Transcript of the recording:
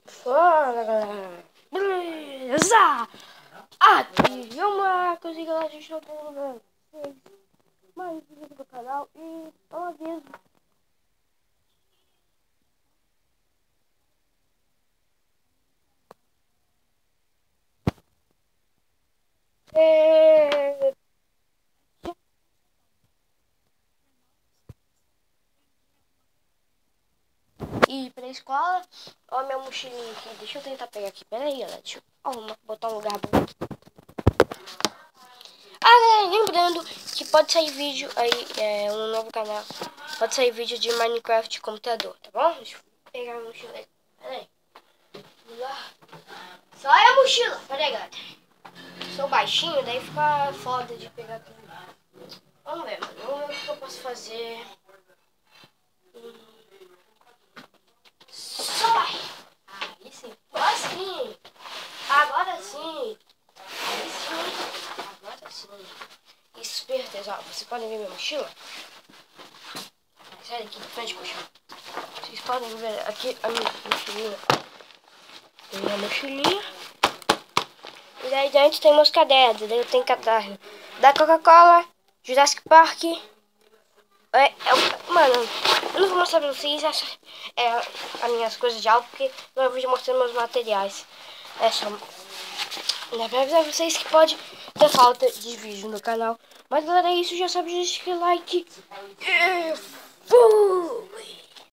Fala, galera. Beleza? Aqui é o Marcos e galera, estou falando mais um vídeo do canal e é um aviso. E pra escola, ó, minha mochilinha aqui. Deixa eu tentar pegar aqui. Pera aí, galera. Deixa eu botar um lugar bom. Galera, lembrando que pode sair vídeo aí, um novo canal. Pode sair vídeo de Minecraft de computador, tá bom? Deixa eu pegar a mochila aí. Pera aí. Sai a mochila. Pera aí, galera. Sou baixinho, daí fica foda de pegar tudo. Vamos ver, mano. Vamos ver o que eu posso fazer. Sai! Aí sim. Agora sim. Agora sim. Aí sim. Agora sim. Isso, certeza. Ó, vocês podem ver minha mochila? Sai daqui de frente, coxão. Vocês podem ver aqui a minha mochilinha. Tem a mochilinha. E daí dentro tem meus cadernos. Daí eu tenho caderno da Coca-Cola, Jurassic Park. Mano, eu não vou mostrar pra vocês as minhas coisas de aula, porque não vou mostrar meus materiais. É só pra avisar vocês que pode ter falta de vídeo no canal. Mas galera, é isso. Já sabe, deixa o like. E fui!